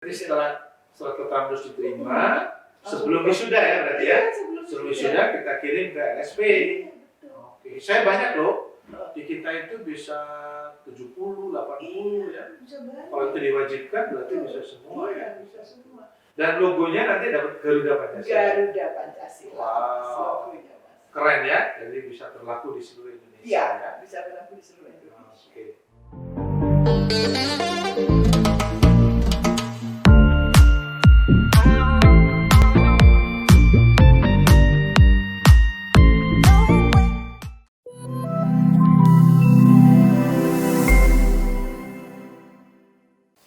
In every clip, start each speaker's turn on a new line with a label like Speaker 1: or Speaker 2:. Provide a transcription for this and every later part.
Speaker 1: Jadi setelah keterangan lulus diterima, sebelum wisuda ya berarti ya? Sebelum wisuda kita kirim ke LSP. Oke, saya banyak loh. Di kita itu bisa 70, 80 ya. Kalau itu diwajibkan berarti bisa semua ya.
Speaker 2: Bisa semua.
Speaker 1: Dan logonya nanti dapat Garuda Pancasila.
Speaker 2: Garuda Pancasila.
Speaker 1: Wow. Keren ya, jadi bisa berlaku di seluruh Indonesia.
Speaker 2: Iya,
Speaker 1: ya?
Speaker 2: bisa berlaku di seluruh Indonesia.
Speaker 1: Oke.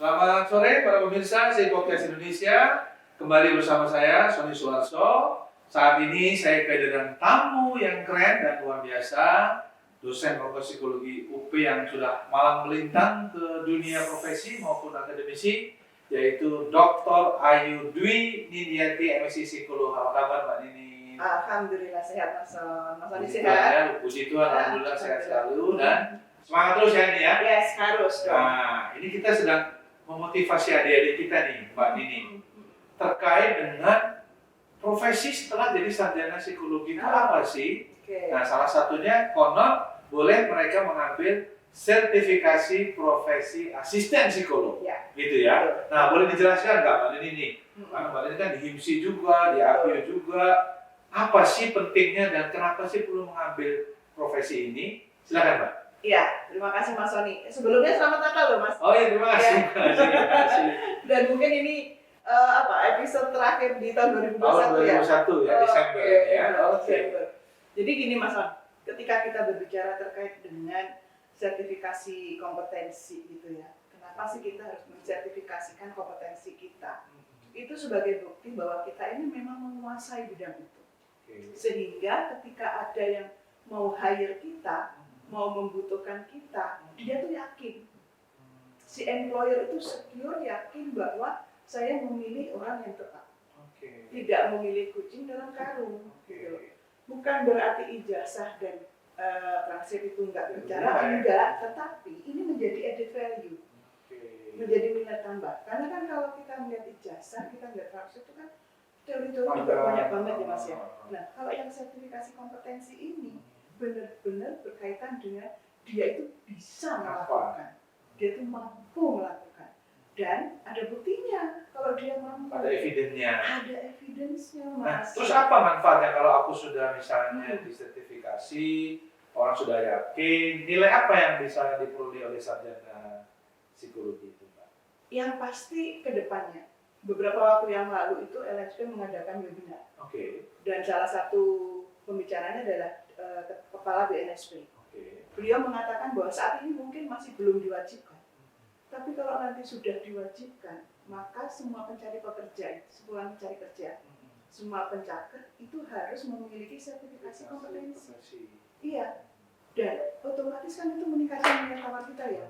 Speaker 1: Selamat sore para pemirsa Podcast Indonesia. Kembali bersama saya Sony Suharso. Saat ini saya kedatangan tamu yang keren dan luar biasa, dosen Fakultas Psikologi UP yang sudah malang melintang ke dunia profesi maupun akademisi, yaitu Dr. Ayu Dwi Nindiati, MSc Psikolog. Apa kabar Mbak Nini?
Speaker 2: Alhamdulillah sehat Mas Son. Mas Sony
Speaker 1: Puji
Speaker 2: sehat?
Speaker 1: Tuhan, ya. Puji Tuhan, Alhamdulillah sehat selalu dan semangat terus ya ini ya.
Speaker 2: Yes, harus dong.
Speaker 1: Nah, ini kita sedang memotivasi adik-adik kita nih Mbak Nini terkait dengan profesi setelah jadi sarjana psikologi itu apa sih? Nah, salah satunya konon boleh mereka mengambil sertifikasi profesi asisten psikolog, gitu ya. Nah, boleh dijelaskan nggak Mbak Nini nih? Karena Mbak Nini kan di HIMSI juga, di APIO juga. Apa sih pentingnya dan kenapa sih perlu mengambil profesi ini? Silakan Mbak.
Speaker 2: Iya, terima kasih Mas Sony. Sebelumnya selamat Natal loh Mas.
Speaker 1: Oh iya, terima kasih. Terima kasih.
Speaker 2: Dan mungkin ini episode terakhir di tahun 2021
Speaker 1: ya? 2021 ya, Desember ya.
Speaker 2: Desember. Jadi gini Mas Son, ketika kita berbicara terkait dengan sertifikasi kompetensi gitu ya, kenapa sih kita harus mensertifikasikan kompetensi kita? Itu sebagai bukti bahwa kita ini memang menguasai bidang itu. Sehingga ketika ada yang mau hire kita, mau membutuhkan kita, dia tuh yakin. Si employer itu secure, yakin bahwa saya memilih orang yang tepat. Tidak memilih kucing dalam karung. Gitu. Bukan berarti ijazah dan transkrip itu enggak bicara, enggak, tetapi ini menjadi added value. Menjadi nilai tambah. Karena kan kalau kita melihat ijazah, kita melihat transkrip itu kan teori-teori juga banyak banget ya Mas ya. Nah, kalau yang sertifikasi kompetensi ini benar-benar berkaitan dengan dia itu bisa melakukan. Dia itu mampu melakukan. Dan ada buktinya kalau dia mampu.
Speaker 1: Ada evidence-nya.
Speaker 2: Ada evidence-nya Mas.
Speaker 1: Nah, terus apa manfaatnya kalau aku sudah misalnya disertifikasi, orang sudah yakin, nilai apa yang bisa diperoleh oleh sarjana psikologi itu Pak?
Speaker 2: Yang pasti ke depannya. Beberapa waktu yang lalu itu LSP mengadakan webinar. Dan salah satu pembicaranya adalah kepala BNSP. Beliau mengatakan bahwa saat ini mungkin masih belum diwajibkan. Tapi kalau nanti sudah diwajibkan, maka semua pencari pekerja, semua pencari kerja, semua pencaker itu harus memiliki sertifikasi kompetensi. Iya. Dan otomatis kan itu meningkatkan nilai tawar kita ya.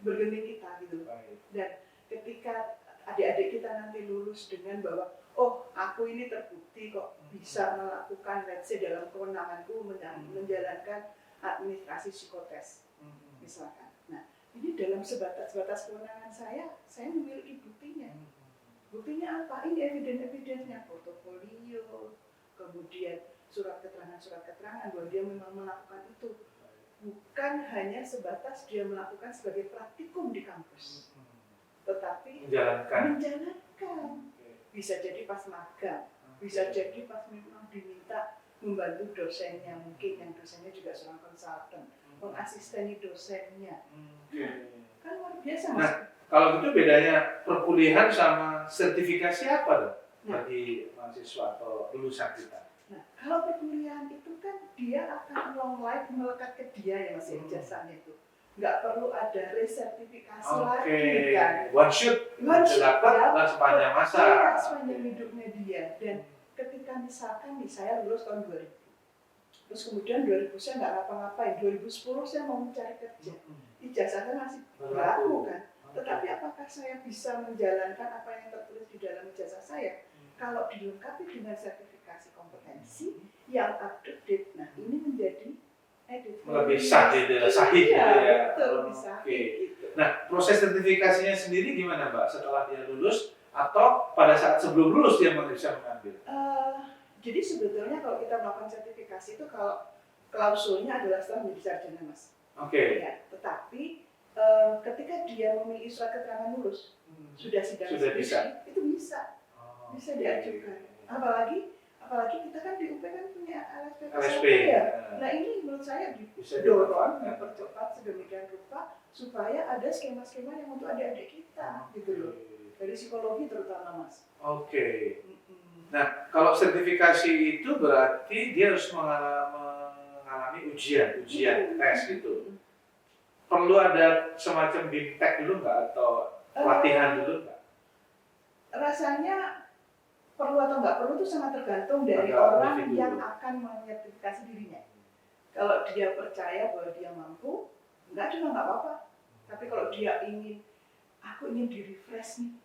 Speaker 2: Bergening kita gitu. Dan ketika adik-adik kita nanti lulus dengan bahwa oh, aku ini terbukti kok bisa melakukan, let's say dalam kewenanganku menjalankan administrasi psikotes, misalkan. Nah, ini dalam sebatas kewenangan saya memiliki buktinya. Buktinya apa? Ini evidence-nya, portofolio, kemudian surat keterangan bahwa dia memang melakukan itu. Bukan hanya sebatas dia melakukan sebagai praktikum di kampus, tetapi menjalankan. Bisa jadi pas magang, bisa jadi pas memang diminta membantu dosennya, mungkin yang dosennya juga seorang konsultan, mengasisteni dosennya. Kan luar biasa Mas.
Speaker 1: Nah, kalau gitu bedanya perkuliahan sama sertifikasi apa dong bagi mahasiswa atau lulusan kita?
Speaker 2: Nah, kalau perkuliahan itu kan dia akan long life melekat ke dia ya Mas, ijazahnya itu. Nggak perlu ada resertifikasi lagi kan.
Speaker 1: One shot dapat sepanjang masa.
Speaker 2: Iya, sepanjang hidupnya dia. Dan ketika misalkan nih saya lulus tahun 2000, terus kemudian 2000 saya nggak ngapa-ngapain, 2010 saya mau mencari kerja, ijazahnya masih baru kan. Tetapi apakah saya bisa menjalankan apa yang tertulis di dalam ijazah saya? Kalau dilengkapi dengan sertifikasi kompetensi yang up to date, nah ini menjadi
Speaker 1: lebih sah gitu, sahih
Speaker 2: iya,
Speaker 1: gitu ya.
Speaker 2: betul, lebih sahih
Speaker 1: Oke.
Speaker 2: gitu.
Speaker 1: Nah, proses sertifikasinya sendiri gimana Mbak? Setelah dia lulus atau pada saat sebelum lulus dia bisa mengambil?
Speaker 2: Jadi sebetulnya kalau kita melakukan sertifikasi itu kalau klausulnya adalah setelah menjadi sarjana Mas.
Speaker 1: Oke.
Speaker 2: Ya, tetapi ketika dia memiliki surat keterangan lulus, sudah sidang
Speaker 1: Sudah
Speaker 2: skripsi,
Speaker 1: bisa.
Speaker 2: itu bisa diajukan. Apalagi kita kan di UP kan punya
Speaker 1: LSP
Speaker 2: ya. Nah ini menurut saya didorong, dipercepat sedemikian rupa supaya ada skema-skema yang untuk adik-adik kita, gitu loh. Dari psikologi terutama Mas.
Speaker 1: Oke. Nah, kalau sertifikasi itu berarti dia harus mengalami ujian tes gitu. Perlu ada semacam BIMTEK dulu nggak atau pelatihan dulu nggak?
Speaker 2: Rasanya perlu atau nggak perlu itu sangat tergantung dari orang yang akan menyertifikasi dirinya. Kalau dia percaya bahwa dia mampu, nggak apa-apa. Tapi kalau dia aku ingin di-refresh nih,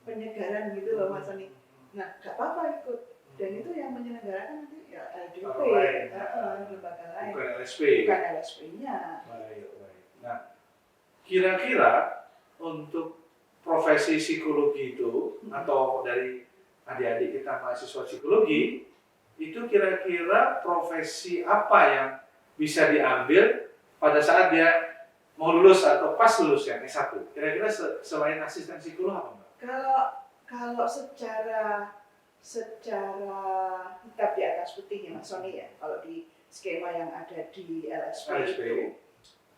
Speaker 2: penyegaran gitu loh Mas Soni. Nah, nggak apa-apa ikut. Dan itu yang menyelenggarakan nanti ya LDP, lembaga lain.
Speaker 1: Bukan LSP.
Speaker 2: Bukan LSP-nya.
Speaker 1: Baik. Nah, kira-kira untuk profesi psikologi itu atau dari adik-adik kita mahasiswa psikologi itu kira-kira profesi apa yang bisa diambil pada saat dia mau lulus atau pas lulus yang S1? Kira-kira selain asisten psikolog apa Mbak?
Speaker 2: Kalau secara hitam di atas putih ya Mas Soni ya, kalau di skema yang ada di LSP. Itu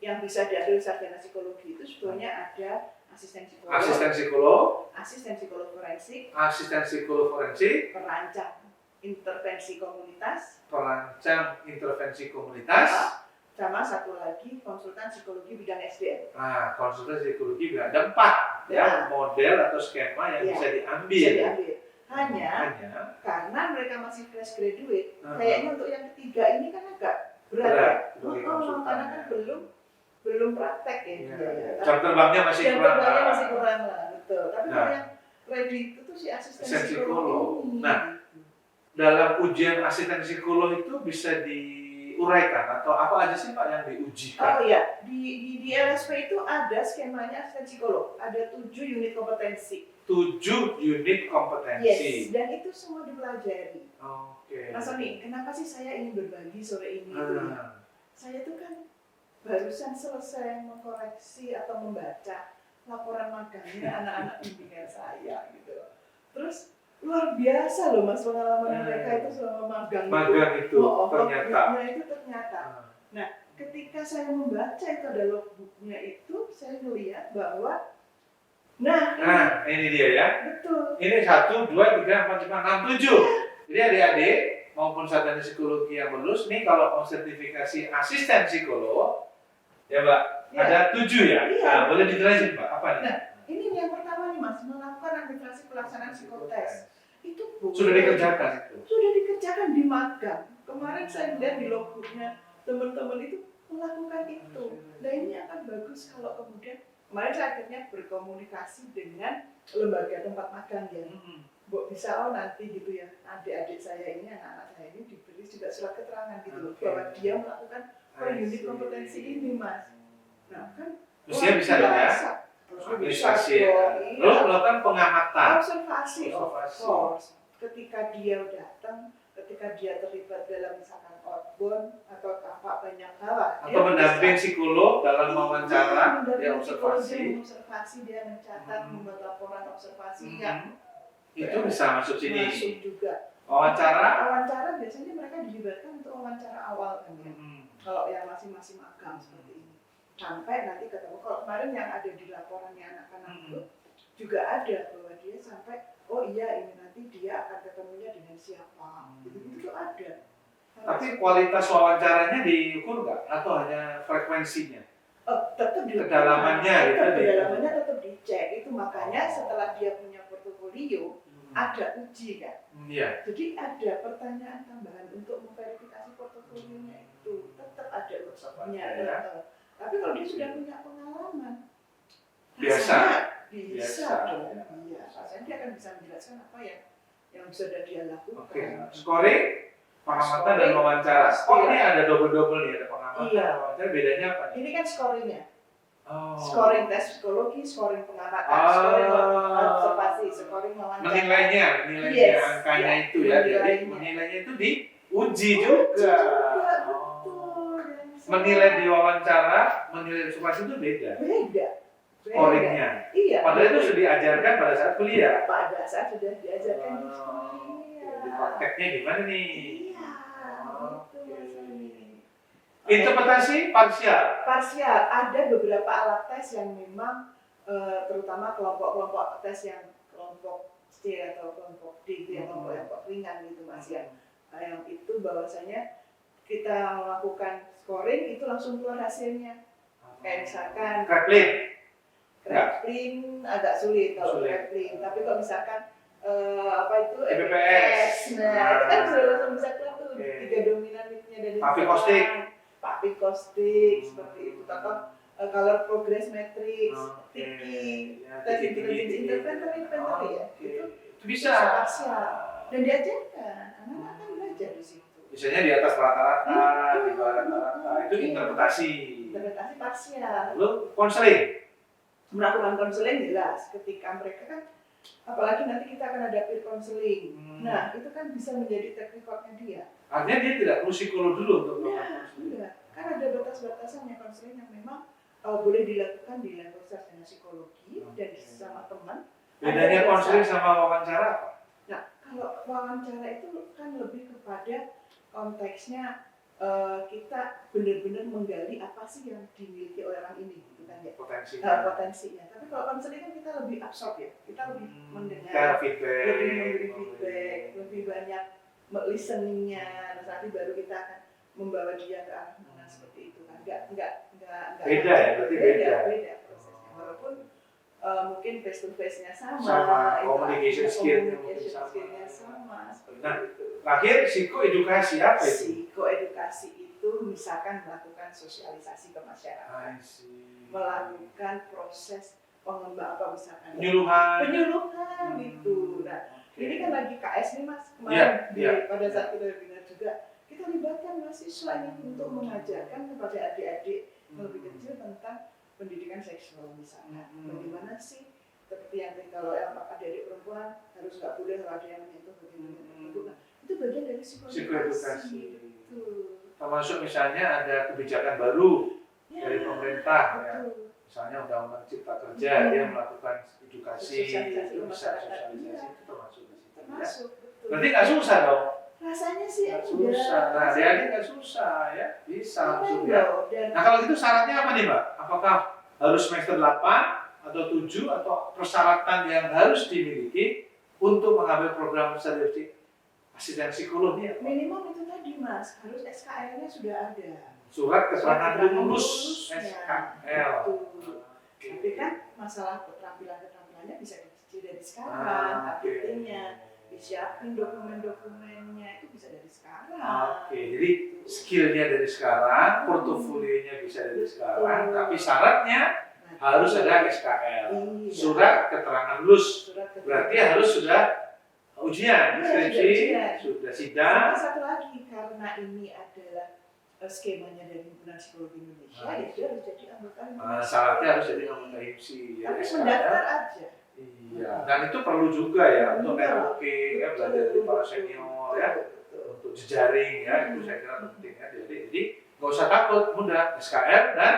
Speaker 2: yang bisa diambil sarjana psikologi itu sebetulnya ada asisten psikolog, asisten psikolog forensik, perancang intervensi komunitas, sama satu lagi konsultan psikologi bidang SDM.
Speaker 1: Konsultan psikologi bidang ada 4 ya model atau skema yang bisa diambil. Hanya karena mereka masih fresh graduate, kayaknya untuk yang ketiga ini kan agak berat. Karena kan belum praktek ya. Jam terbangnya masih kurang
Speaker 2: lah, betul. Tapi kalau yang ready itu tuh si asisten psikolog.
Speaker 1: Nah, dalam ujian asisten psikolog itu bisa diuraikan atau apa aja sih Pak yang diujikan?
Speaker 2: Oh iya, di LSP itu ada skemanya asisten psikolog, ada 7 unit kompetensi.
Speaker 1: 7 unit kompetensi.
Speaker 2: Yes, dan itu semua dipelajari.
Speaker 1: Oke.
Speaker 2: Mas Soni, kenapa sih saya ingin berbagi sore ini? Saya tuh kan barusan selesai mengkoreksi atau membaca laporan magangnya anak-anak bimbingan saya gitu. Terus luar biasa loh Mas pengalaman mereka itu selama magang
Speaker 1: itu
Speaker 2: ternyata. Nah, ketika saya membaca itu ada logbooknya itu, saya melihat bahwa ini dia ya. Betul.
Speaker 1: Ini 1, 2, 3, 4, 5, 6, 7. Jadi adik-adik maupun sarjana psikologi yang lulus nih kalau mau sertifikasi asisten psikolog ya Mbak, ada 7 ya? Nah, boleh dijelasin Mbak, apa nih?
Speaker 2: Nah, ini yang pertama nih Mas, melakukan administrasi pelaksanaan psikotes. Itu
Speaker 1: sudah dikerjakan itu?
Speaker 2: Sudah dikerjakan di magang. Kemarin saya lihat di logbooknya teman-teman itu melakukan itu. Nah ini akan bagus kalau kemudian kemarin saya akhirnya berkomunikasi dengan lembaga tempat magang ya. Bisa nanti gitu ya, adik-adik saya ini, anak-anak saya ini diberi juga surat keterangan gitu loh, bahwa dia melakukan unit kompetensi ini Mas. Nah kan
Speaker 1: terus dia bisa dong ya? Administrasi ya? Lalu melakukan pengamatan?
Speaker 2: Observasi. Ketika dia datang, ketika dia terlibat dalam misalkan outbound atau apa banyak hal.
Speaker 1: Atau mendamping psikolog dalam wawancara, dia observasi.
Speaker 2: Dia mencatat, membuat laporan observasinya.
Speaker 1: Itu bisa masuk sini.
Speaker 2: Masuk juga.
Speaker 1: Wawancara
Speaker 2: biasanya mereka dilibatkan untuk wawancara awal kan ya. Kalau yang masing-masing magang seperti ini. Sampai nanti ketemu. Kalau kemarin yang ada di laporannya anak-anak itu juga ada bahwa dia sampai ini nanti dia akan ketemunya dengan siapa. Itu ada.
Speaker 1: Tapi kualitas wawancaranya diukur nggak? Atau hanya frekuensinya?
Speaker 2: Tetap
Speaker 1: kedalamannya
Speaker 2: kedalamannya tetap dicek. Itu makanya setelah dia punya portofolio ada uji kan. Jadi ada pertanyaan tambahan untuk memverifikasi portofolionya itu. Tetap ada workshopnya. Tapi kalau dia sudah punya pengalaman,
Speaker 1: biasa
Speaker 2: dong. Iya, rasanya dia akan bisa menjelaskan apa yang sudah dia lakukan.
Speaker 1: Scoring, pengamatan dan wawancara. Ini ada double nih, ada pengamatan
Speaker 2: Iya.
Speaker 1: wawancara bedanya apa nih?
Speaker 2: Ini kan scoringnya.
Speaker 1: Oh.
Speaker 2: Scoring tes psikologi, scoring pengamatan, scoring observasi, scoring wawancara.
Speaker 1: Menilainya
Speaker 2: Yes,
Speaker 1: angkanya
Speaker 2: ya,
Speaker 1: itu ya. Jadi
Speaker 2: menilainya.
Speaker 1: menilainya itu diuji juga.
Speaker 2: Betul.
Speaker 1: Menilai di wawancara, menilai observasi itu beda.
Speaker 2: Beda.
Speaker 1: Scoringnya.
Speaker 2: Iya.
Speaker 1: Padahal itu sudah diajarkan pada saat kuliah.
Speaker 2: Pada saat sudah diajarkan di kuliah.
Speaker 1: Jadi prakteknya gimana nih?
Speaker 2: Iya. Gitu masalahnya.
Speaker 1: Interpretasi parsial.
Speaker 2: Parsial, ada beberapa alat tes yang memang terutama kelompok-kelompok tes yang kelompok C atau kelompok D itu yang kelompok ringan gitu Mas ya. Yang itu bahwasanya kita melakukan scoring itu langsung keluar hasilnya. Kayak misalkan Kraepelin agak sulit kalau Kraepelin, tapi kalau misalkan apa itu
Speaker 1: EBPS.
Speaker 2: Nah, itu kan sudah langsung bisa keluar tuh 3 dominannya dari Papikostik seperti itu, atau color progress matrix, tiki, tes intelligence inventory ya, itu
Speaker 1: bisa
Speaker 2: parsial dan diajarkan, anak-anak kan belajar di situ.
Speaker 1: Biasanya di atas rata-rata, di bawah rata-rata, itu interpretasi
Speaker 2: parsial.
Speaker 1: Lalu konseling,
Speaker 2: melakukan konseling jelas ketika mereka kan, apalagi nanti kita akan ada peer konseling. Nah, itu kan bisa menjadi track recordnya dia.
Speaker 1: Artinya dia tidak perlu psikolog dulu untuk melakukan konseling.
Speaker 2: Kan ada batas-batasannya konseling yang memang boleh dilakukan di level sarjana psikologi dan sama teman.
Speaker 1: Bedanya konseling sama wawancara apa?
Speaker 2: Nah, kalau wawancara itu kan lebih kepada konteksnya kita benar-benar menggali apa sih yang dimiliki oleh orang ini, gitu kan ya? Potensinya. Tapi kalau konseling kan kita lebih absorb ya, kita lebih mendengar, lebih memberi feedback, lebih banyak listeningnya. Nah, nanti baru kita akan membawa dia ke arah mana seperti itu kan? Enggak.
Speaker 1: Beda ya, berarti beda
Speaker 2: prosesnya. Walaupun mungkin face to face-nya sama,
Speaker 1: communication
Speaker 2: skill-nya sama.
Speaker 1: Nah, terakhir psikoedukasi apa itu?
Speaker 2: Psikoedukasi itu misalkan melakukan sosialisasi ke masyarakat, melakukan proses pengembang apa misalkan penyuluhan gitu. Nah, ini kan lagi KS nih Mas, kemarin pada saat kita webinar juga kita libatkan mahasiswa ini untuk mengajarkan kepada adik-adik lebih kecil tentang pendidikan seksual misalnya. Bagaimana sih seperti yang kalau adik-adik perempuan harus nggak boleh kalau ada yang menyentuh bagaimana. Nah, itu bagian dari psikoedukasi.
Speaker 1: Termasuk misalnya ada kebijakan baru dari pemerintah, ya. Misalnya Undang-Undang Cipta Kerja, dia melakukan edukasi, itu bisa sosialisasi, itu termasuk di situ.
Speaker 2: Termasuk, betul.
Speaker 1: Berarti nggak susah dong?
Speaker 2: Rasanya sih
Speaker 1: nggak susah. Nah, dia nggak susah ya, bisa langsung ya. Nah, kalau gitu syaratnya apa nih Mbak? Apakah harus semester 8 atau 7 atau persyaratan yang harus dimiliki untuk mengambil program studi asisten psikologi?
Speaker 2: Minimal itu tadi Mas, harus SKL-nya sudah ada.
Speaker 1: Surat keterangan lulus SKL.
Speaker 2: Tapi kan masalah keterampilannya bisa dicicil dari sekarang, APT-nya, disiapin dokumen-dokumennya itu bisa dari sekarang.
Speaker 1: Jadi skillnya dari sekarang, portofolionya bisa dari sekarang, tapi syaratnya harus ada SKL, surat keterangan lulus. Berarti harus sudah ujian, skripsi, sudah sidang.
Speaker 2: Satu lagi, karena ini adalah skemanya dari Himpunan Psikologi Indonesia, ya dia harus jadi anggota HIMSI.
Speaker 1: Syaratnya harus jadi anggota HIMSI.
Speaker 2: Tapi mendaftar aja.
Speaker 1: Iya, dan itu perlu juga ya untuk networking, ya, belajar dari para senior ya, untuk jejaring ya, itu saya kira penting ya. Jadi nggak usah takut, mudah SKL dan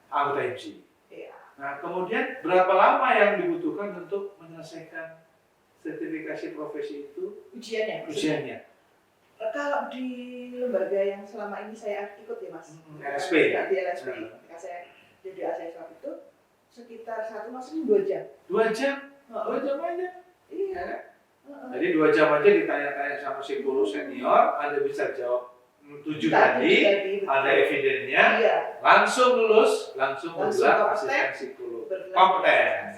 Speaker 1: anggota HIMSI. Nah, kemudian berapa lama yang dibutuhkan untuk menyelesaikan sertifikasi profesi itu? Ujiannya.
Speaker 2: Kalau di lembaga yang selama ini saya ikut ya Mas,
Speaker 1: LSP.
Speaker 2: Di LSP, ketika saya jadi asesor itu sekitar 1 masuk 2 jam.
Speaker 1: 2 jam? 2 jam aja?
Speaker 2: Iya.
Speaker 1: Jadi 2 jam aja ditanya-tanya sama psikolog senior, Anda bisa jawab 7 tadi, ada evidennya, langsung lulus, langsung bergelar asisten psikolog. Kompeten.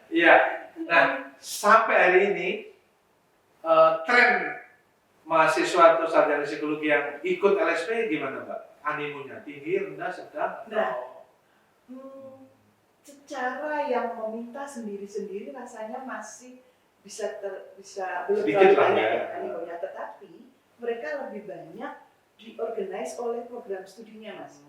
Speaker 1: Iya. Nah, sampai hari ini tren mahasiswa atau sarjana psikologi yang ikut LSP gimana Mbak? Animonya tinggi, rendah, sedang?
Speaker 2: Secara yang meminta sendiri-sendiri rasanya masih bisa belum
Speaker 1: sedikit
Speaker 2: terlalu
Speaker 1: lah
Speaker 2: banyak
Speaker 1: ya
Speaker 2: animonya, tetapi mereka lebih banyak diorganize oleh program studinya, Mas.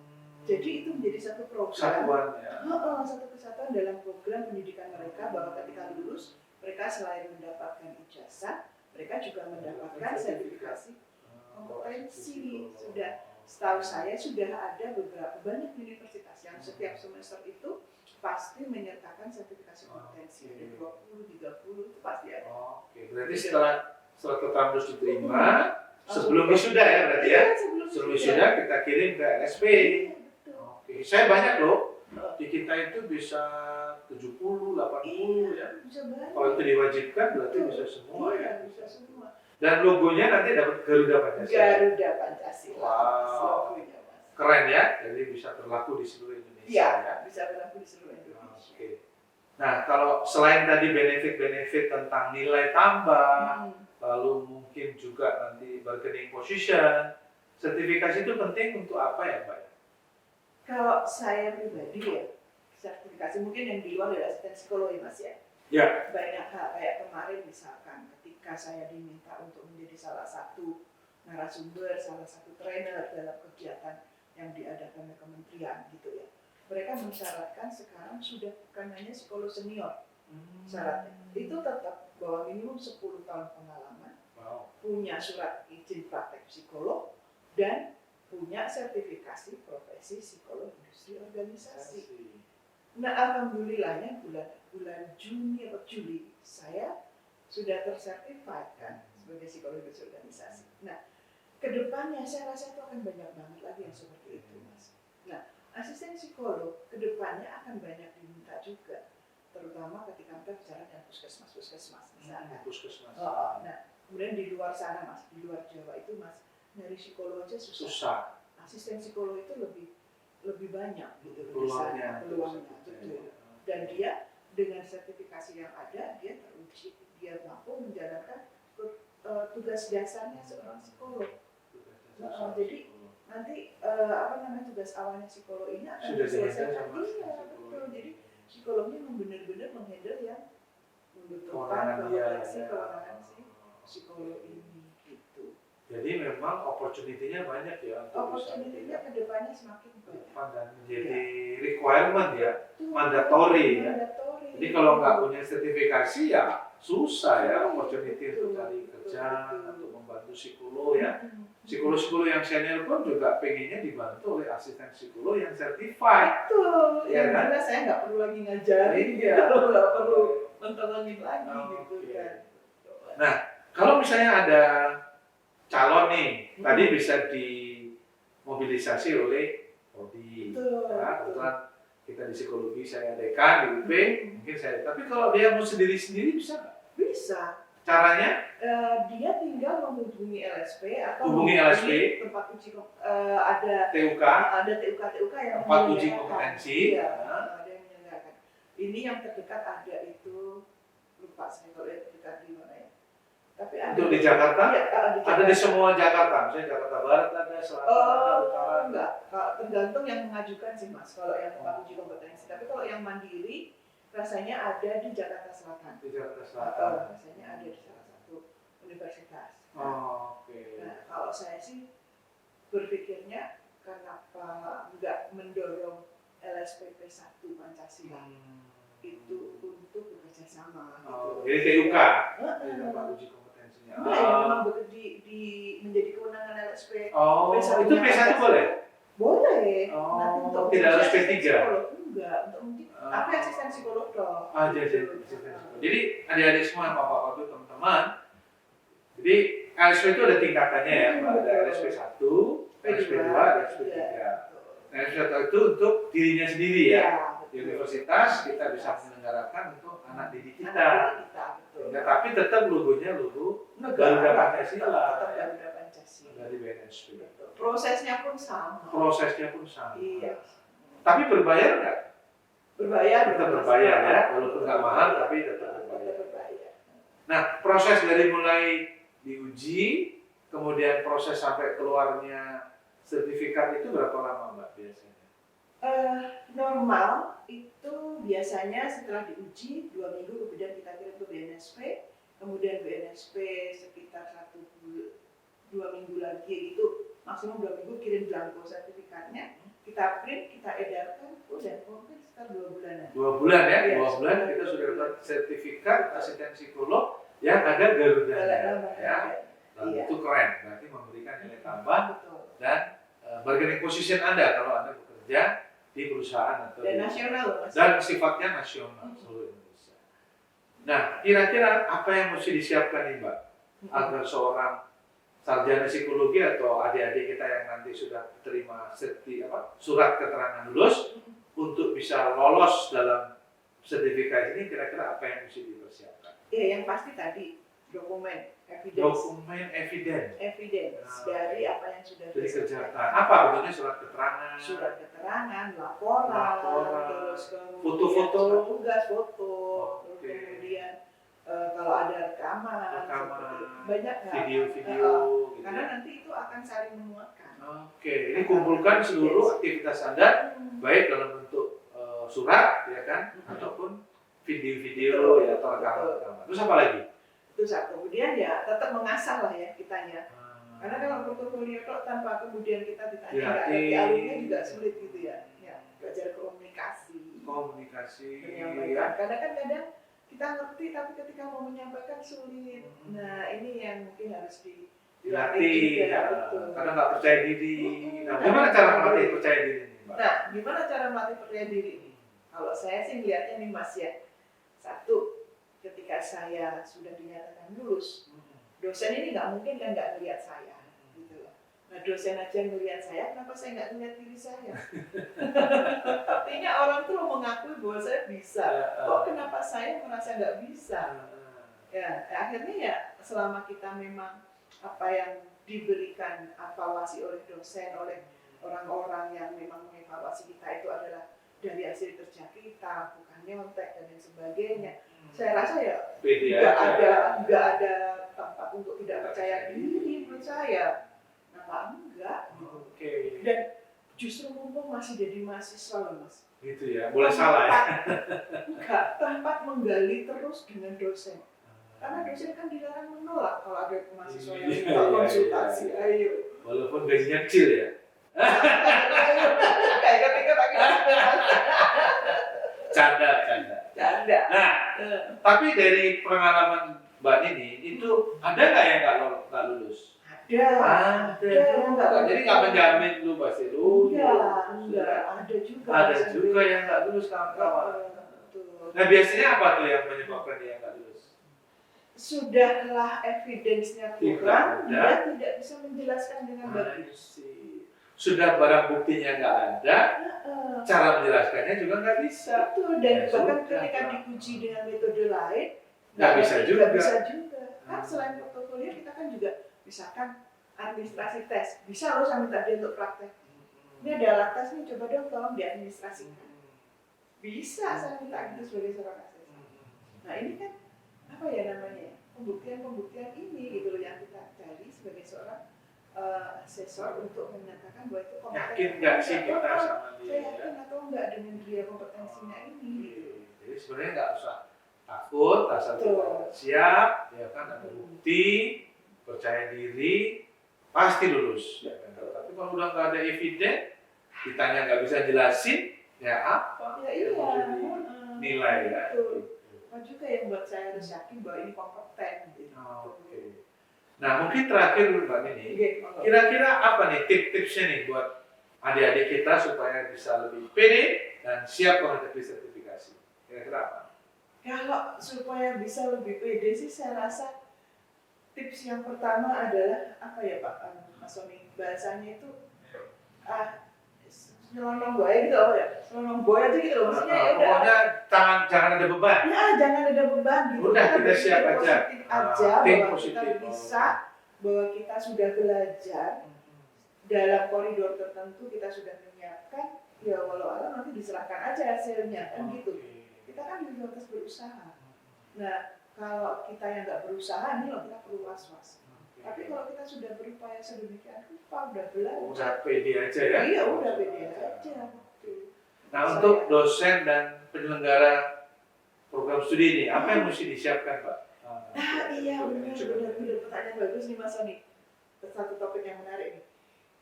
Speaker 2: Jadi itu menjadi satu program,
Speaker 1: Kesatuan ya.
Speaker 2: satu kesatuan dalam program pendidikan mereka, bahwa ketika lulus mereka selain mendapatkan ijazah, mereka juga mendapatkan sertifikasi kompetensi. Sudah, setahu saya sudah ada beberapa banyak universitas yang setiap semester itu pasti menyertakan sertifikasi kompetensi. Ada 20, 30 itu pasti ada.
Speaker 1: Oke, berarti setelah surat keterangan lulus diterima, sebelum wisuda ya berarti ya? Sebelum wisuda kita kirim ke LSP. Oke, saya banyak loh. Di kita itu bisa 70, 80 ya.
Speaker 2: Bisa banyak.
Speaker 1: Kalau itu diwajibkan berarti bisa semua ya.
Speaker 2: Bisa semua.
Speaker 1: Dan logonya nanti dapat Garuda Pancasila.
Speaker 2: Garuda Pancasila.
Speaker 1: Wow.
Speaker 2: Logonya, Mas.
Speaker 1: Keren ya, jadi bisa berlaku di seluruh Indonesia ya.
Speaker 2: Bisa berlaku di seluruh Indonesia.
Speaker 1: Oke. Nah, kalau selain tadi benefit-benefit tentang nilai tambah, lalu mungkin juga nanti bargaining position, sertifikasi itu penting untuk apa ya, Mbak?
Speaker 2: Kalau saya pribadi ya, sertifikasi mungkin yang di luar dari asisten psikologi, Mas ya.
Speaker 1: Ya.
Speaker 2: Banyak hal kayak kemarin misalkan ketika saya diminta untuk menjadi salah satu narasumber, salah satu trainer dalam kegiatan yang diadakan oleh kementerian gitu ya. Mereka mensyaratkan sekarang sudah bukan hanya psikolog senior syaratnya. Itu tetap bahwa minimum 10 tahun pengalaman, punya surat izin praktek psikolog, dan punya sertifikasi profesi psikolog industri organisasi. Nah, alhamdulillahnya bulan Juni atau Juli saya sudah tersertifikat kan sebagai psikolog industri organisasi. Nah, kedepannya saya rasa itu akan banyak banget lagi yang seperti itu, Mas. Nah, asisten psikolog kedepannya akan banyak diminta juga, terutama ketika kita bicara dengan puskesmas misalnya. Nah, kemudian di luar sana, Mas, di luar Jawa itu, Mas, nyari psikolog aja susah. Asisten psikolog itu lebih banyak gitu
Speaker 1: peluangnya.
Speaker 2: Betul. Dan dia dengan sertifikasi yang ada, dia teruji, dia mampu menjalankan tugas dasarnya seorang psikolog. Jadi nanti tugas awalnya psikolog ini akan diselesaikan. Betul. Jadi psikolognya benar-benar menghandle yang membutuhkan kewenangan si psikolog ini gitu.
Speaker 1: Jadi memang opportunity-nya banyak ya untuk
Speaker 2: opportunity-nya ke depannya semakin banyak
Speaker 1: dan menjadi requirement ya, mandatory ya. Jadi kalau nggak punya sertifikasi ya susah ya opportunity untuk cari kerja atau membantu psikolog ya. Psikolog-psikolog yang senior pun juga pengennya dibantu oleh asisten psikolog yang certified.
Speaker 2: Betul.
Speaker 1: Ya kan?
Speaker 2: Karena saya nggak perlu lagi ngajarin, nggak perlu mentolongin lagi gitu kan.
Speaker 1: Nah, kalau misalnya ada calon nih, tadi bisa dimobilisasi oleh prodi. Ya, kebetulan kita di psikologi, saya dekan di UP, mungkin saya. Tapi kalau dia mau sendiri-sendiri bisa nggak?
Speaker 2: Bisa.
Speaker 1: Caranya?
Speaker 2: Dia tinggal menghubungi LSP atau
Speaker 1: hubungi LSP,
Speaker 2: tempat uji ada
Speaker 1: TUK,
Speaker 2: yang
Speaker 1: tempat uji kompetensi.
Speaker 2: Iya, ada yang menyelenggarakan. Ini yang terdekat ada itu, lupa saya kalau yang terdekat di mana ya. Tapi ada
Speaker 1: untuk di Jakarta?
Speaker 2: Iya,
Speaker 1: ada di semua Jakarta, misalnya Jakarta Barat ada, Selatan ada, Utara.
Speaker 2: Enggak, tergantung yang mengajukan sih Mas, kalau yang tempat uji kompetensi. Tapi kalau yang mandiri, rasanya ada di Jakarta Selatan.
Speaker 1: Di Jakarta Selatan.
Speaker 2: Rasanya ada di salah satu universitas.
Speaker 1: Oke.
Speaker 2: Nah, kalau saya sih berpikirnya kenapa enggak mendorong LSPP 1 Pancasila itu untuk bekerja sama.
Speaker 1: Jadi TUK, tempat uji kompetensinya.
Speaker 2: Enggak, ya memang menjadi kewenangan LSP.
Speaker 1: Itu P1 boleh?
Speaker 2: Boleh. Nanti untuk
Speaker 1: tidak harus P3?
Speaker 2: Enggak, untuk mungkin tapi asisten psikolog dong.
Speaker 1: Jadi adik-adik semua, bapak-bapak itu teman-teman. Jadi LSP itu ada tingkatannya ya, ada LSP 1, LSP 2, LSP 3. LSP 1 itu untuk dirinya sendiri ya. Di universitas kita bisa menyelenggarakan untuk anak didik kita. Ya, tapi tetap logonya logo Garuda Pancasila.
Speaker 2: Garuda Pancasila.
Speaker 1: Dari BNSP.
Speaker 2: Prosesnya pun sama. Iya.
Speaker 1: Tapi berbayar nggak?
Speaker 2: Berbayar.
Speaker 1: Tetap berbayar ya, walaupun nggak mahal tapi tetap berbayar. Nah, proses dari mulai diuji, kemudian proses sampai keluarnya sertifikat itu berapa lama Mbak biasanya?
Speaker 2: Normal itu biasanya setelah diuji 2 minggu kemudian kita kirim ke BNSP, kemudian BNSP sekitar 1-2 minggu lagi itu maksimum 2 minggu kirim blanko sertifikatnya, kita print, kita edarkan, udah mungkin sekitar 2 bulanan.
Speaker 1: 2 bulan ya,
Speaker 2: Iya,
Speaker 1: 2 bulan kita sudah dapat sertifikat asisten psikolog yang ada Garudanya. Ya. Dan
Speaker 2: Iya.
Speaker 1: itu keren, berarti memberikan nilai tambah
Speaker 2: Betul.
Speaker 1: dan bargaining position Anda kalau Anda bekerja di perusahaan atau
Speaker 2: Dan nasional loh, Mas.
Speaker 1: dan sifatnya nasional seluruh Indonesia. Nah, kira-kira apa yang mesti disiapkan nih Mbak agar seorang sarjana psikologi atau adik-adik kita yang nanti sudah terima surat keterangan lulus untuk bisa lolos dalam sertifikat ini, kira-kira apa yang mesti dipersiapkan?
Speaker 2: Ya, yang pasti tadi dokumen evidence.
Speaker 1: Dokumen
Speaker 2: Evidence dari apa yang sudah
Speaker 1: dari
Speaker 2: dikerjakan.
Speaker 1: kerjaan. Apa bentuknya surat keterangan?
Speaker 2: Surat keterangan, laporan, terus kemudian
Speaker 1: foto-foto.
Speaker 2: surat tugas, foto, terus
Speaker 1: Oke.
Speaker 2: kemudian kalau ada rekaman, seperti itu. Banyak nggak?
Speaker 1: Video-video gitu.
Speaker 2: Karena nanti itu akan saling menguatkan.
Speaker 1: Oke, ini kumpulkan seluruh aktivitas Anda baik dalam bentuk surat ya kan ataupun video-video ya atau rekaman. Terus apa lagi?
Speaker 2: Itu satu. Kemudian ya tetap mengasah lah ya kitanya. Karena kalau portofolio kok tanpa kemudian kita ditanya nggak ngerti alurnya juga sulit gitu ya. Ya, belajar komunikasi.
Speaker 1: Ya.
Speaker 2: Menyampaikan. Karena kan kadang kita ngerti tapi ketika mau menyampaikan sulit. Nah, ini yang mungkin harus dilatih juga. Betul.
Speaker 1: Karena nggak percaya diri. Nah, gimana cara melatih percaya diri ini, Mbak?
Speaker 2: Nah, gimana cara melatih percaya diri ini? Kalau saya sih melihatnya nih Mas ya. Satu, ketika saya sudah dinyatakan lulus, dosen ini nggak mungkin kan nggak melihat saya, gitu loh. Nah, dosen aja ngelihat saya, kenapa saya nggak melihat diri saya? Artinya orang tuh mengakui bahwa saya bisa. Kok kenapa saya merasa nggak bisa? Ya, akhirnya ya selama kita memang apa yang diberikan evaluasi oleh dosen, oleh orang-orang yang memang mengevaluasi kita itu adalah dari hasil kerja kita, bukan nyontek dan lain sebagainya. Saya rasa ya nggak ada tempat untuk tidak percaya diri menurut saya. Kenapa enggak?
Speaker 1: Oke.
Speaker 2: Dan justru mumpung masih jadi mahasiswa loh Mas.
Speaker 1: Gitu ya, boleh salah ya.
Speaker 2: Enggak, tempat menggali terus dengan dosen. Karena dosen kan dilarang menolak kalau ada mahasiswa yang minta konsultasi. Ayo.
Speaker 1: Walaupun gajinya kecil ya.
Speaker 2: Kayak ketika canda.
Speaker 1: Nah, tapi dari pengalaman Mbak Nini itu ada nggak yang nggak lulus?
Speaker 2: Ada.
Speaker 1: Jadi nggak menjamin lu pasti lulus.
Speaker 2: Enggak. Ada juga.
Speaker 1: Ada juga yang nggak lulus kawan-kawan. Nah, biasanya apa tuh yang menyebabkan dia nggak lulus?
Speaker 2: Sudahlah evidence-nya kurang, dia tidak bisa menjelaskan dengan bagus.
Speaker 1: Sudah barang buktinya nggak ada, cara menjelaskannya juga nggak bisa.
Speaker 2: Betul, dan bahkan ketika diuji dengan metode lain,
Speaker 1: nggak bisa juga.
Speaker 2: Kan selain portofolio kita kan juga misalkan administrasi tes, bisa loh saya minta dia untuk praktek. Ini ada alat tes nih, coba dong tolong diadministrasikan. Bisa saya minta itu sebagai seorang asesor. Nah ini kan apa ya namanya, pembuktian ini gitu loh yang kita cari sebagai seorang asesor untuk menyatakan bahwa itu kompeten.
Speaker 1: Yakin nggak sih kita sama dia?
Speaker 2: Saya yakin atau enggak dengan dia kompetensinya ini.
Speaker 1: Jadi sebenarnya nggak usah takut, asal kita siap, ya kan ada bukti, percaya diri, pasti lulus. Ya kan? Tapi kalau udah nggak ada evidence, ditanya nggak bisa jelasin, ya apa?
Speaker 2: Ya iya.
Speaker 1: Nilai ya.
Speaker 2: Nah juga yang buat saya harus yakin bahwa ini kompeten. Gitu.
Speaker 1: Oke. Nah mungkin terakhir Mbak Nini, kira-kira apa nih tips-tipsnya nih buat adik-adik kita supaya bisa lebih pede dan siap menghadapi sertifikasi? Kira-kira apa?
Speaker 2: Kalau supaya bisa lebih pede sih saya rasa tips yang pertama adalah apa ya Pak Mas Sony, bahasanya itu nyelonong boy gitu loh ya, nyelonong boy aja gitu loh, maksudnya ya udah.
Speaker 1: Pokoknya jangan ada beban.
Speaker 2: Ya jangan ada beban gitu.
Speaker 1: Udah kita siap aja.
Speaker 2: Bahwa kita bisa, bahwa kita sudah belajar dalam koridor tertentu, kita sudah menyiapkan. Ya walau alam nanti diserahkan aja hasilnya kan gitu. Kita kan di atas berusaha. Nah kalau kita yang nggak berusaha ini loh kita perlu was-was. Tapi kalau kita sudah berupaya sedemikian rupa, udah belajar.
Speaker 1: Udah pede aja ya?
Speaker 2: Iya, udah pede aja.
Speaker 1: Nah, untuk dosen dan penyelenggara program studi ini, apa yang mesti disiapkan, Pak?
Speaker 2: Iya, benar pertanyaan bagus nih Mas Sony. Satu topik yang menarik nih.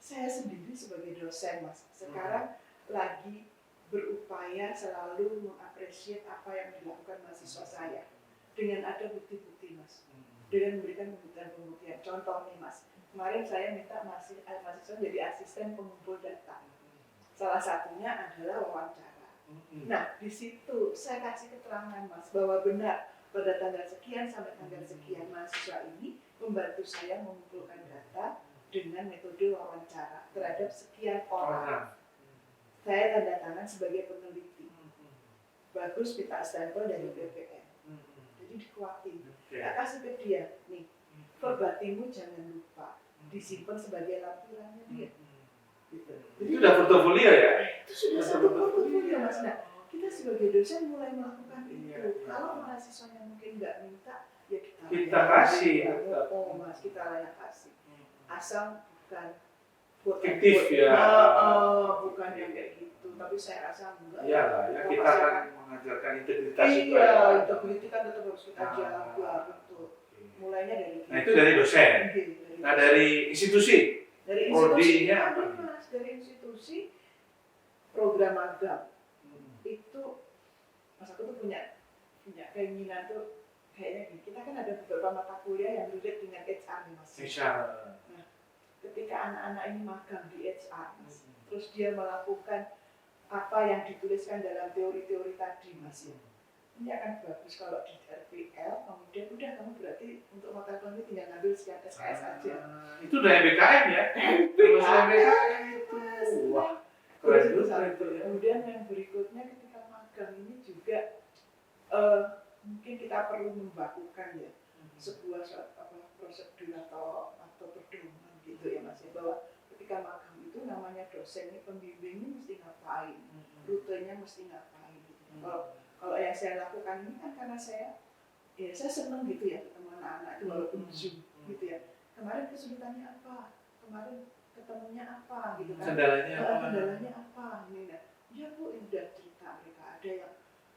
Speaker 2: saya sendiri sebagai dosen Mas, sekarang lagi berupaya selalu mengapresiasi apa yang dilakukan mahasiswa saya dengan ada bukti-bukti Mas, dengan memberikan pembuktian. Contoh nih Mas, kemarin saya minta mahasiswa jadi asisten pengumpul data. Salah satunya adalah wawancara. Nah, di situ saya kasih keterangan Mas bahwa benar pada tanggal sekian sampai tanggal sekian mahasiswa ini membantu saya mengumpulkan data dengan metode wawancara terhadap sekian orang. Saya tanda tangan sebagai peneliti. Bagus minta stempel dari BPN. Jadi dikuatin. Tak kasih ke dia, nih, verbatimmu jangan lupa disimpan sebagai lampirannya dia. Gitu. Jadi,
Speaker 1: itu udah portofolio ya?
Speaker 2: Itu sudah satu portofolio Mas. Nah, kita sebagai dosen mulai melakukan itu. Kalau mahasiswanya mungkin nggak minta, ya kita
Speaker 1: kasih.
Speaker 2: Oh Mas, kita layak kasih. Asal bukan
Speaker 1: fiktif ya.
Speaker 2: Bukan yang kayak gitu. Tapi saya rasa enggak.
Speaker 1: Iya lah, ya kita akan mengajarkan integritas juga.
Speaker 2: Iya, integritas kan tetap harus kita jaga gitu. Mulainya dari.
Speaker 1: Nah itu dari dosen. Nah dari institusi.
Speaker 2: Dari institusi
Speaker 1: apa?
Speaker 2: Mas, dari institusi program magang itu Mas aku tuh punya keinginan tuh kayaknya gini, kita kan ada beberapa mata kuliah yang relate dengan HR nih Mas.
Speaker 1: HR.
Speaker 2: Nah, ketika anak-anak ini magang di HR Mas, terus dia melakukan apa yang dituliskan dalam teori-teori tadi Mas ya. Ini akan bagus kalau di RPL, kemudian udah kamu berarti untuk mata kuliah ini tinggal ngambil sekian SKS aja.
Speaker 1: Itu udah MBKM ya? MBKM itu.
Speaker 2: Wah, keren juga itu. Kemudian yang berikutnya ketika magang ini juga mungkin kita perlu membakukan ya sebuah prosedur atau pedoman gitu ya Mas ya, bahwa ketika magang itu namanya dosen ini pembimbing ini mesti ngapain, rutenya mesti ngapain gitu. Kalau yang saya lakukan ini kan karena saya senang gitu ya ketemu anak-anak itu walaupun Zoom gitu ya. Kemarin kesulitannya apa? Kemarin ketemunya apa gitu kan? Kendalanya apa? Ini nah, ya Bu, udah cerita mereka ada yang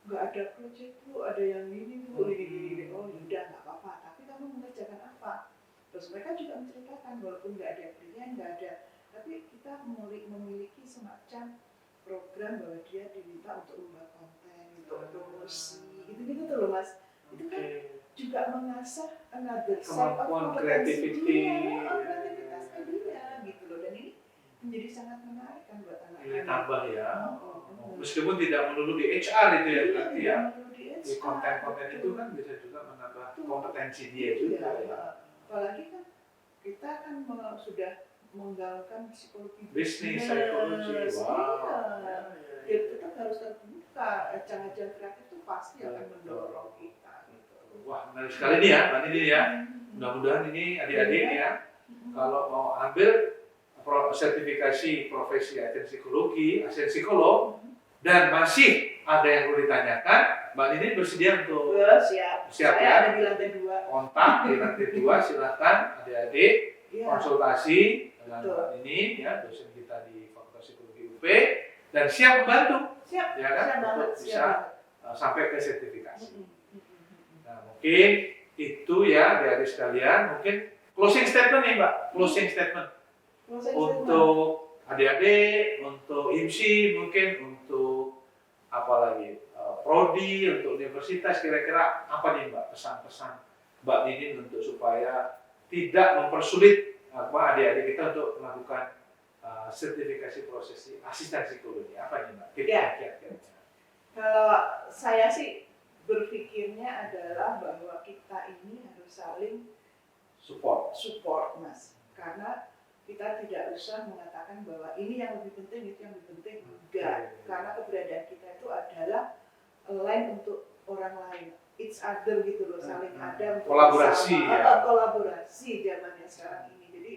Speaker 2: nggak ada proyek Bu, ada yang ini Bu, ini. Oh udah nggak apa-apa. Tapi kamu mengerjakan apa? Terus mereka juga menceritakan walaupun nggak ada pilihan, nggak ada, tapi kita memiliki semacam program bahwa dia diminta untuk membuat konten, untuk promosi, gitu-gitu tuh loh Mas. Itu kan juga mengasah another side of kompetensi dia, kreativitasnya dia, gitu loh. Dan ini menjadi sangat menarik kan buat anak-anak.
Speaker 1: Ini tambah ya. Meskipun tidak melulu di HR itu ya berarti ya. Di konten-konten itu kan bisa juga menambah kompetensi dia juga ya.
Speaker 2: Apalagi kan kita kan sudah menggalakkan psikologi
Speaker 1: bisnis, psikologi,
Speaker 2: ya tetap harus terbuka, ajang-ajang kreatif itu pasti akan mendorong kita gitu.
Speaker 1: Wah menarik sekali nih ya Mbak Nini ya, mudah-mudahan ini adik-adik ya kalau mau ambil sertifikasi profesi asisten psikologi, asisten psikolog dan masih ada yang perlu ditanyakan, Mbak Nini bersedia untuk siap
Speaker 2: saya
Speaker 1: ya?
Speaker 2: Ada di lantai 2
Speaker 1: kontak di lantai 2, silahkan adik-adik konsultasi dengan Mbak Nini ya, dosen kita di Fakultas Psikologi UP dan siap membantu ya kan untuk bisa sampai ke sertifikasi. Nah mungkin itu ya adik-adik sekalian, mungkin closing statement nih Mbak, closing statement untuk adik-adik, untuk IMSI, mungkin untuk apa lagi, prodi, untuk universitas, kira-kira apa nih Mbak pesan-pesan Mbak Nini untuk supaya tidak mempersulit adik-adik kita untuk melakukan sertifikasi profesi asisten psikologi, apa nih Mbak?
Speaker 2: Kalau saya sih berpikirnya adalah bahwa kita ini harus saling support Mas, karena kita tidak usah mengatakan bahwa ini yang lebih penting, itu yang lebih penting, enggak, karena keberadaan kita itu adalah lain untuk orang lain, each other gitu loh, saling ada untuk
Speaker 1: kolaborasi ya.
Speaker 2: Kolaborasi zamannya sekarang ini. Jadi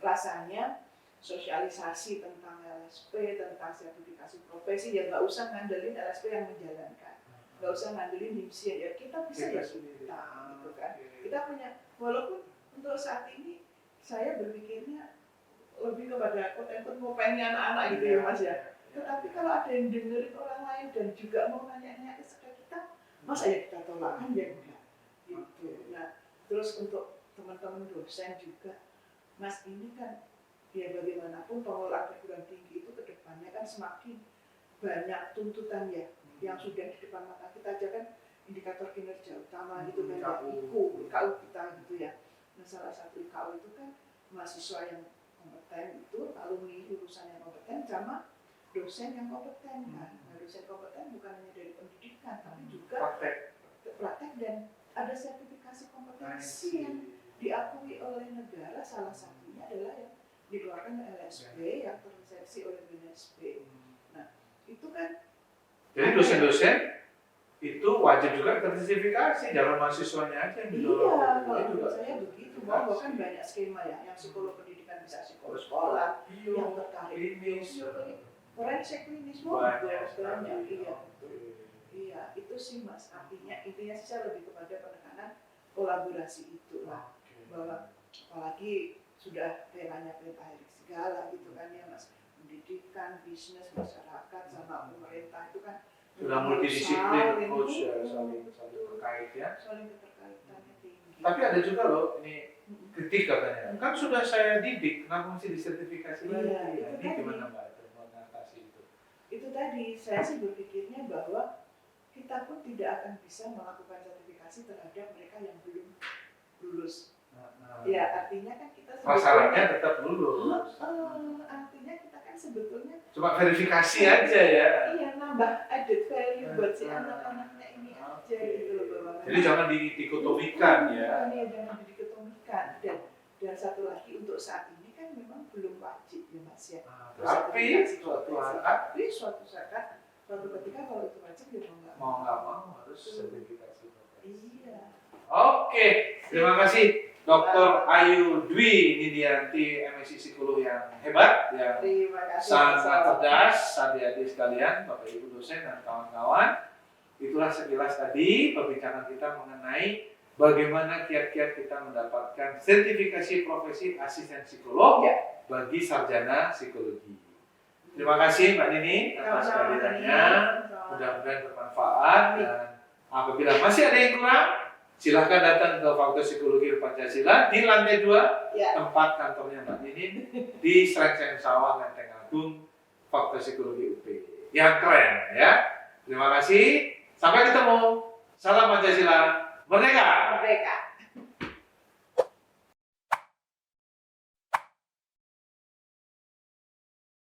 Speaker 2: rasanya sosialisasi tentang LSP, tentang sertifikasi profesi, ya nggak usah ngandelin LSP yang menjalankan, nggak usah ngandelin HIMSI ya, kita bisa ya kita gitu kan. Kita punya, walaupun untuk saat ini saya berpikirnya lebih kepada konten-kontennya anak-anak gitu ya Mas ya. Tetapi kalau ada yang dengerin orang lain dan juga mau nanya-nanya ke kita, masa ya kita tolak kan ya enggak gitu. Nah terus untuk teman-teman dosen juga, Mas ini kan Ya bagaimanapun pengelolaan perguruan tinggi itu ke depannya kan semakin banyak tuntutan ya, yang sudah di depan mata kita aja kan indikator kinerja utama gitu kan ya, IKU kita gitu ya. Nah salah satu IKU itu kan mahasiswa yang kompeten itu, alumni lulusan yang kompeten sama dosen yang kompeten kan. Nah dosen kompeten bukan hanya dari pendidikan tapi juga praktek dan ada sertifikasi kompetensi yang diakui oleh negara, salah satunya adalah yang dikeluarkan LSP yang terseleksi oleh BNSP. Nah, itu kan.
Speaker 1: Jadi dosen-dosen itu wajib juga tersertifikasi, jangan mahasiswanya aja yang didorong.
Speaker 2: Iya, kalau menurut saya begitu. Bahkan banyak skema ya, yang psikolog pendidikan bisa psikolog sekolah, yang tertarik forensik klinis banyak. Iya, itu sih Mas. Intinya sih saya lebih kepada penekanan kolaborasi itu lah. Bahwa apalagi sudah eranya perintah Erik segala gitu kan ya Mas, pendidikan, bisnis, masyarakat sama pemerintah itu kan
Speaker 1: sudah multidisiplin, coach ya, saling terkait ya.
Speaker 2: Saling keterkaitannya tinggi.
Speaker 1: Tapi ada juga loh ini kritik katanya, kan sudah saya didik, kenapa mesti disertifikasi lagi?
Speaker 2: Iya,
Speaker 1: Ini gimana Mbak mengatasi itu?
Speaker 2: Itu tadi saya sih berpikirnya bahwa kita pun tidak akan bisa melakukan sertifikasi terhadap mereka yang belum lulus. Ya artinya kan kita
Speaker 1: prasyaratnya tetap lulus.
Speaker 2: Artinya kita kan sebetulnya
Speaker 1: cuma verifikasi aja ya.
Speaker 2: Iya, nambah added value buat si anak-anaknya ini aja gitu loh Bapak.
Speaker 1: Jadi jangan dikotomikan ya.
Speaker 2: Iya, jangan dikotomikan. Dan satu lagi untuk saat ini kan memang belum wajib ya Mas ya.
Speaker 1: Tapi
Speaker 2: suatu saat suatu ketika kalau itu wajib ya
Speaker 1: mau nggak mau harus sertifikasi.
Speaker 2: Iya.
Speaker 1: Oke, terima kasih. Dr. Ayu Dwi Nidianti, MSc Psikolog yang hebat, yang sangat cerdas, adik-adik sekalian, Bapak Ibu dosen dan kawan-kawan. Itulah sekilas tadi perbincangan kita mengenai bagaimana kiat-kiat kita mendapatkan sertifikasi profesi asisten psikolog bagi sarjana psikologi. Terima kasih Mbak Nini atas kehadirannya. Mudah-mudahan bermanfaat dan apabila masih ada yang kurang, silahkan datang ke Fakultas Psikologi Pancasila di lantai 2 tempat kantornya Mbak Ninin di Srengseng Sawah, Lenteng Agung, Fakultas Psikologi UP. Yang keren ya. Terima kasih. Sampai ketemu. Salam Pancasila. Merdeka.
Speaker 2: Merdeka.